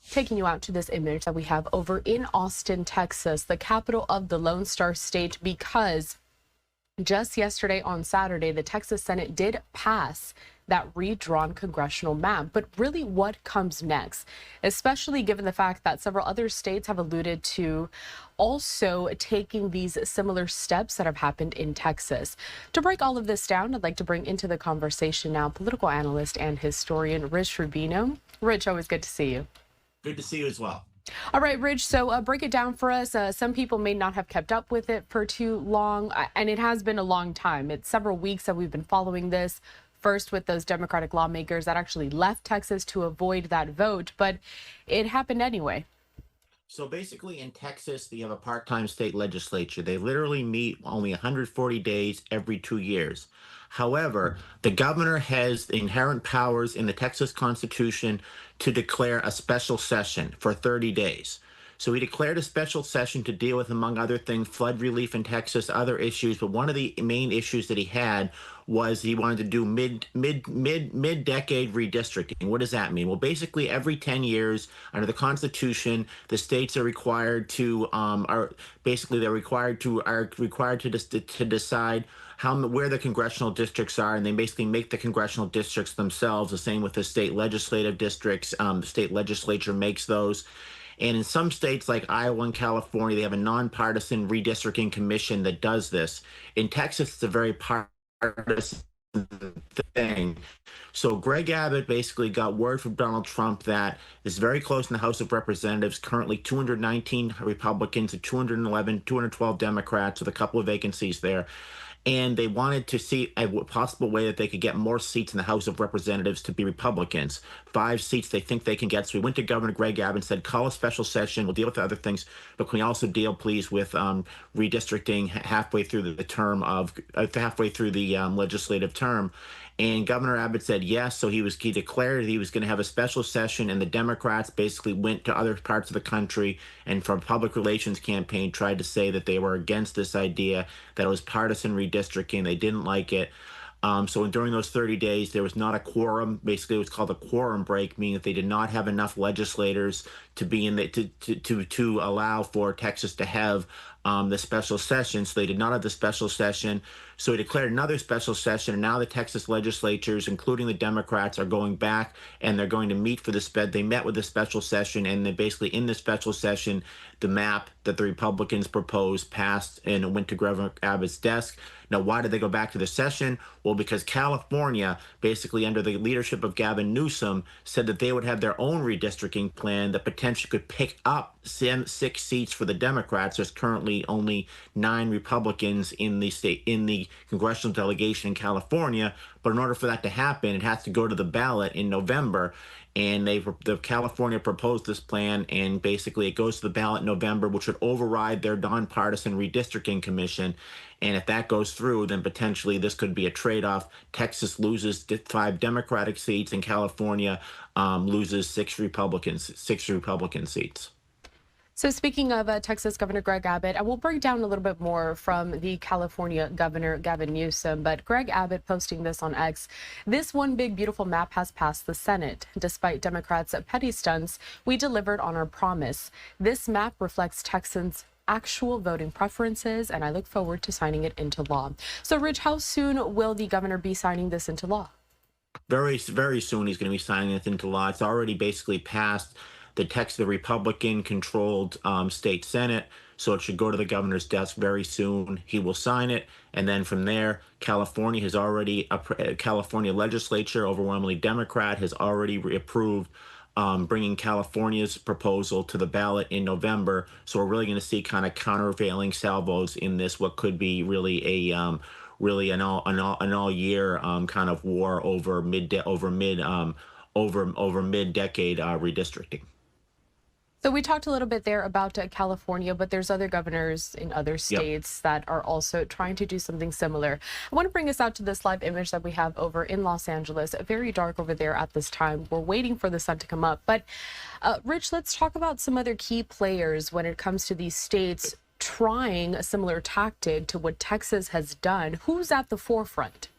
Taking you out to this image that we have over in Austin, Texas, the capital of the Lone Star State, because just yesterday on Saturday, the Texas Senate did pass that redrawn congressional map. But really, what comes next, especially given the fact that several other states have alluded to also taking these similar steps that have happened in Texas. To break all of this down, I'd like to bring into the conversation now political analyst and historian Rich Rubino. Rich, always good to see you. Good to see you as well. All right, Rich, so break it down for us. Some people may not have kept up with it for too long, and it has been a long time. It's several weeks that we've been following this, first with those Democratic lawmakers that actually left Texas to avoid that vote, but it happened anyway. So basically in Texas, you have a part-time state legislature. They literally meet only 140 days every 2 years. However, the governor has inherent powers in the Texas Constitution to declare a special session for 30 days. So he declared a special session to deal with, among other things, flood relief in Texas, other issues. But one of the main issues that he had was he wanted to do mid-decade redistricting. What does that mean? Well, basically, every 10 years under the Constitution, the states are required to decide where the congressional districts are, and they basically make the congressional districts themselves. The same with the state legislative districts. The state legislature makes those. And in some states like Iowa and California, they have a nonpartisan redistricting commission that does this. In Texas, it's a very partisan thing. So Greg Abbott basically got word from Donald Trump that it's very close in the House of Representatives, currently 219 Republicans and 212 Democrats with a couple of vacancies there. And they wanted to see a possible way that they could get more seats in the House of Representatives to be Republicans. 5 seats they think they can get. So we went to Governor Greg Abbott and said, call a special session. We'll deal with the other things, but can we also deal, please, with redistricting halfway through the legislative term? And Governor Abbott said yes, so he declared he was going to have a special session, and the Democrats basically went to other parts of the country and from a public relations campaign tried to say that they were against this idea, that it was partisan redistricting. They didn't like it. So during those 30 days, there was not a quorum. Basically, it was called a quorum break, meaning that they did not have enough legislators to be in the, to allow for Texas to have the special session. So they did not have the special session. So he declared another special session, and now the Texas legislatures, including the Democrats, are going back and they're going to meet for this. They met with the special session, and then basically in the special session, the map that the Republicans proposed passed and it went to Governor Abbott's desk. Now, why did they go back to the session? Well, because California, basically under the leadership of Gavin Newsom, said that they would have their own redistricting plan that potentially could pick up 6 seats for the Democrats. There's currently only 9 Republicans in the congressional delegation in California, but in order for that to happen, it has to go to the ballot in November. And the California proposed this plan, and basically it goes to the ballot in November, which would override their nonpartisan redistricting commission. And if that goes through, then potentially this could be a trade-off. Texas loses 5 Democratic seats, and California loses 6 Republican seats. So speaking of Texas Governor Greg Abbott, I will break down a little bit more from the California Governor Gavin Newsom, but Greg Abbott posting this on X. This one big beautiful map has passed the Senate. Despite Democrats' petty stunts, we delivered on our promise. This map reflects Texans' actual voting preferences, and I look forward to signing it into law. So Rich, how soon will the governor be signing this into law? Very, very soon he's going to be signing it into law. It's already basically passed the Republican-controlled state Senate, so it should go to the governor's desk very soon. He will sign it, and then from there, California legislature, overwhelmingly Democrat, has already approved bringing California's proposal to the ballot in November. So we're really going to see kind of countervailing salvos in this, what could be really a an all year kind of war over mid-decade redistricting. So we talked a little bit there about California, but there's other governors in other states that are also trying to do something similar. I want to bring us out to this live image that we have over in Los Angeles. Very dark over there at this time. We're waiting for the sun to come up. But Rich, let's talk about some other key players when it comes to these states trying a similar tactic to what Texas has done. Who's at the forefront?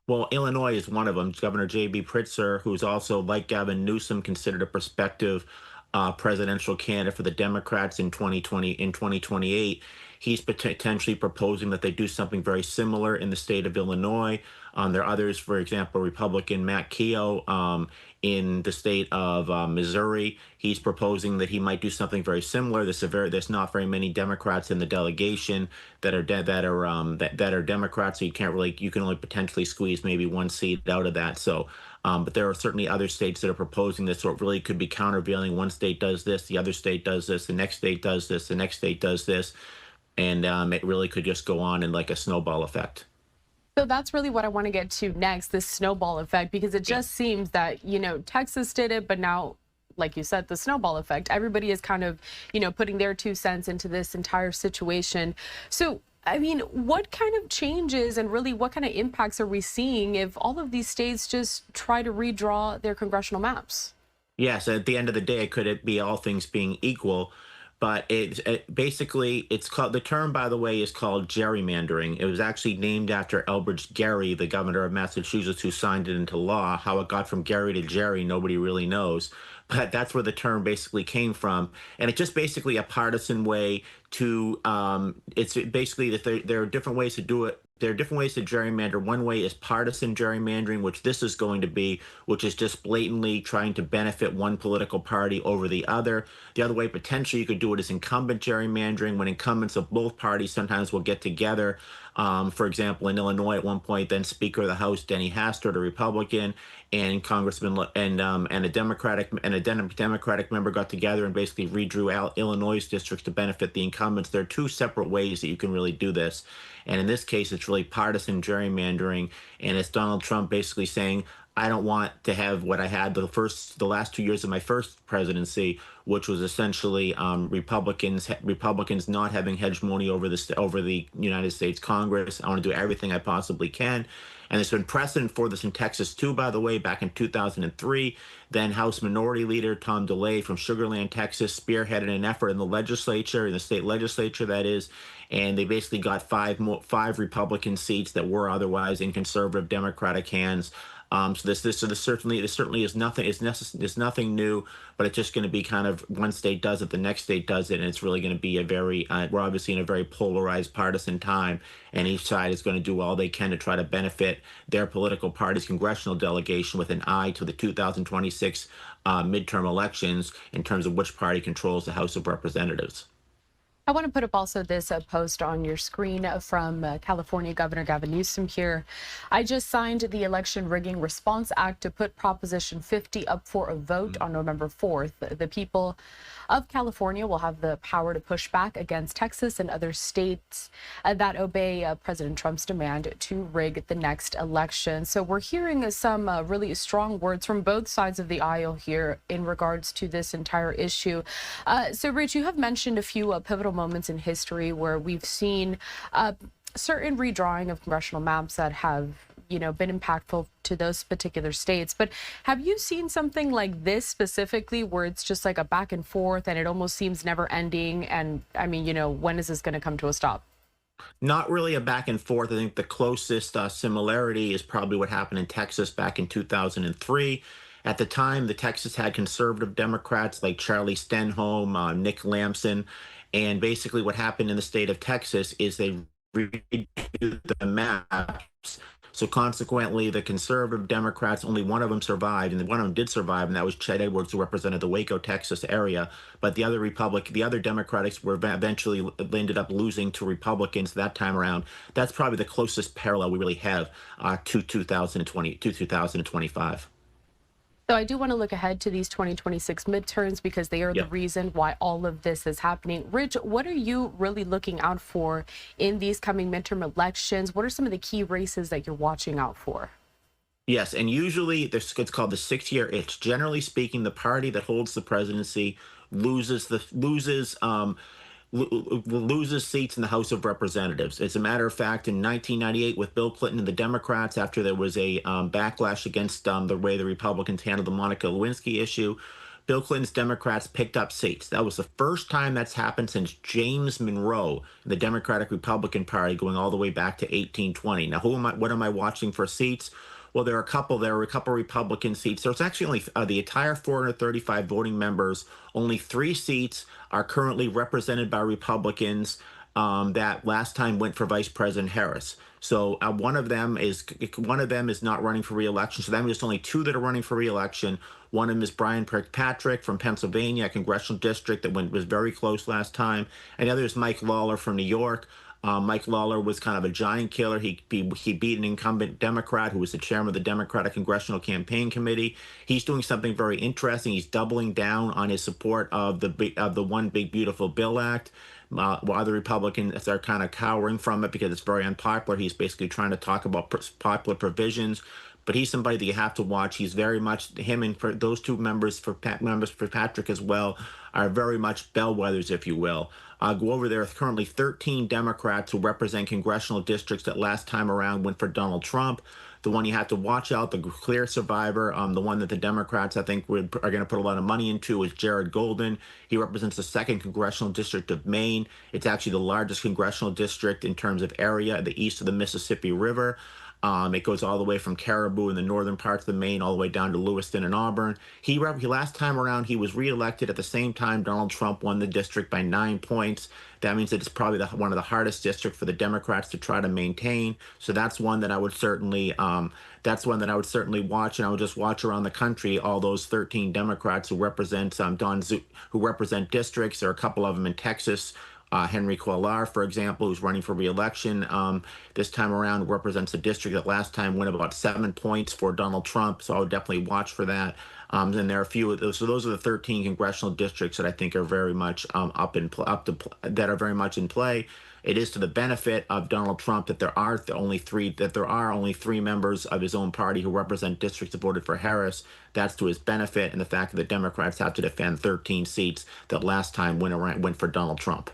Well, Illinois is one of them. Governor J.B. Pritzker, who's also, like Gavin Newsom, considered a prospective presidential candidate for the Democrats in 2028. He's potentially proposing that they do something very similar in the state of Illinois. There are others, for example, Republican Matt Keogh in the state of Missouri. He's proposing that he might do something very similar. There's not very many Democrats in the delegation that are Democrats, so you can only potentially squeeze maybe one seat out of that. So, but there are certainly other states that are proposing this, so it really could be countervailing. One state does this, the other state does this, the next state does this, the next state does this, and it really could just go on in like a snowball effect. So that's really what I want to get to next, this snowball effect, because it just seems that, Texas did it, but now, like you said, the snowball effect, everybody is kind of, putting their 2 cents into this entire situation. So, I mean, what kind of changes and really what kind of impacts are we seeing if all of these states just try to redraw their congressional maps? Yes, at the end of the day, could it be all things being equal? But basically, it's called, the term, by the way, is called gerrymandering. It was actually named after Elbridge Gerry, the governor of Massachusetts, who signed it into law. How it got from Gerry to Jerry, nobody really knows. But that's where the term basically came from. And it's just basically a partisan way to, it's basically that there are different ways to do it. There are different ways to gerrymander. One way is partisan gerrymandering, which this is going to be, which is just blatantly trying to benefit one political party over the other. The other way, potentially, you could do it as incumbent gerrymandering, when incumbents of both parties sometimes will get together. For example, in Illinois, at one point, then Speaker of the House Denny Hastert, a Republican, and Congressman and a Democratic member got together and basically redrew Illinois districts to benefit the incumbents. There are two separate ways that you can really do this. And in this case, it's really partisan gerrymandering. And it's Donald Trump basically saying, I don't want to have what I had the last 2 years of my first presidency, which was essentially Republicans not having hegemony over the United States Congress. I want to do everything I possibly can. And there's been precedent for this in Texas too, by the way. Back in 2003, then House Minority Leader Tom DeLay from Sugar Land, Texas, spearheaded an effort in the state legislature, that is, and they basically got five Republican seats that were otherwise in conservative Democratic hands. So this certainly is nothing. It's nothing new, but it's just going to be kind of, one state does it, the next state does it, and it's really going to be we're obviously in a very polarized partisan time, and each side is going to do all they can to try to benefit their political party's congressional delegation with an eye to the 2026 midterm elections in terms of which party controls the House of Representatives. I want to put up also this post on your screen from California Governor Gavin Newsom here. I just signed the Election Rigging Response Act to put Proposition 50 up for a vote on November 4th. The people of California will have the power to push back against Texas and other states that obey President Trump's demand to rig the next election. So we're hearing some really strong words from both sides of the aisle here in regards to this entire issue. So Rich, you have mentioned a few pivotal moments in history where we've seen certain redrawing of congressional maps that have been impactful to those particular states. But have you seen something like this specifically where it's just like a back and forth and it almost seems never ending? And I mean, when is this going to come to a stop? Not really a back and forth. I think the closest similarity is probably what happened in Texas back in 2003. At the time, the Texas had conservative Democrats like Charlie Stenholm, Nick Lamson, and basically what happened in the state of Texas is they redo the maps. So consequently, the conservative Democrats, only one of them survived, and one of them did survive, and that was Chet Edwards, who represented the Waco, Texas area. But the other Democrats were eventually ended up losing to Republicans that time around. That's probably the closest parallel we really have to 2025. So I do want to look ahead to these 2026 midterms because they are the reason why all of this is happening. Rich, what are you really looking out for in these coming midterm elections? What are some of the key races that you're watching out for? Yes, and usually it's called the 6-year itch. Generally speaking, the party that holds the presidency loses seats in the House of Representatives. As a matter of fact, in 1998, with Bill Clinton and the Democrats, after there was a backlash against the way the Republicans handled the Monica Lewinsky issue, Bill Clinton's Democrats picked up seats. That was the first time that's happened since James Monroe, the Democratic Republican Party, going all the way back to 1820. Now, what am I watching for seats? Well, there were a couple Republican seats. There's actually only the entire 435 voting members. Only 3 seats are currently represented by Republicans. That last time went for Vice President Harris. So one of them is not running for re-election. So that means there's only 2 that are running for re-election. One of them is Brian Kirkpatrick from Pennsylvania, a congressional district that was very close last time. And the other is Mike Lawler from New York. Mike Lawler was kind of a giant killer. He beat an incumbent Democrat who was the chairman of the Democratic Congressional Campaign Committee. He's doing something very interesting. He's doubling down on his support of the One Big Beautiful Bill Act. While other Republicans are kind of cowering from it because it's very unpopular, he's basically trying to talk about popular provisions. But he's somebody that you have to watch. He's very much him, and for those 2 members for Patrick as well are very much bellwethers, if you will. Go over there. Currently 13 Democrats who represent congressional districts that last time around went for Donald Trump. The one you have to watch out, the clear survivor, the one that the Democrats, I think, are going to put a lot of money into is Jared Golden. He represents the 2nd congressional district of Maine. It's actually the largest congressional district in terms of area, the east of the Mississippi River. It goes all the way from Caribou in the northern parts of Maine all the way down to Lewiston and Auburn. He last time around, he was reelected at the same time Donald Trump won the district by 9 points. That means that it's probably one of the hardest districts for the Democrats to try to maintain. So that's one that I would certainly watch, and I would just watch around the country all those 13 Democrats who represent who represent districts. There are a couple of them in Texas. Henry Cuellar, for example, who's running for re-election this time around, represents a district that last time went about 7 points for Donald Trump. So I would definitely watch for that. And there are a few of those. So those are the 13 congressional districts that I think are very much that are very much in play. It is to the benefit of Donald Trump that there are only 3 members of his own party who represent districts that voted for Harris. That's to his benefit, and the fact that the Democrats have to defend 13 seats that last time went for Donald Trump.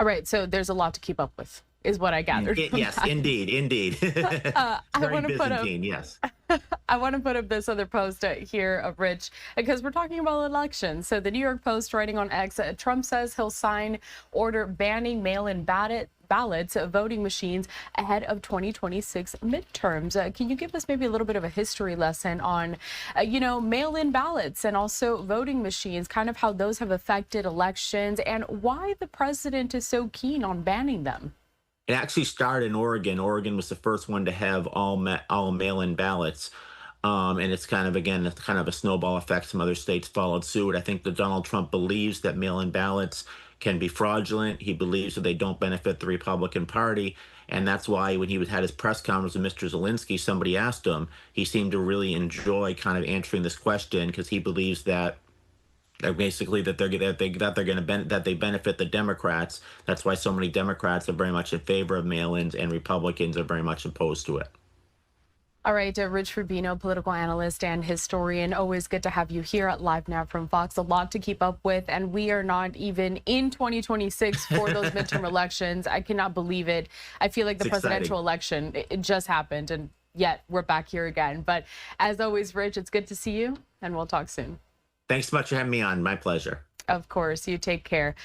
All right, so there's a lot to keep up with, is what I gathered. Yes, indeed. I want to put up, yes. I want to put up this other post here of Rich, because we're talking about elections. So the New York Post writing on X, Trump says he'll sign order banning mail-in ballots, voting machines ahead of 2026 midterms. Can you give us maybe a little bit of a history lesson on, mail-in ballots and also voting machines, kind of how those have affected elections and why the president is so keen on banning them? It actually started in Oregon. Oregon was the first one to have all mail-in ballots. And it's kind of a snowball effect. Some other states followed suit. I think that Donald Trump believes that mail-in ballots can be fraudulent. He believes that they don't benefit the Republican Party. And that's why when he had his press conference with Mr. Zelensky, somebody asked him, he seemed to really enjoy kind of answering this question because he believes that basically that they benefit the Democrats. That's why so many Democrats are very much in favor of mail-ins, and Republicans are very much opposed to it. All right, Rich Rubino, political analyst and historian. Always good to have you here at LiveNOW from Fox. A lot to keep up with, and we are not even in 2026 for those midterm elections. I cannot believe it. I feel like the presidential election, it just happened, and yet we're back here again. But as always, Rich, it's good to see you, and we'll talk soon. Thanks so much for having me on. My pleasure. Of course. You take care.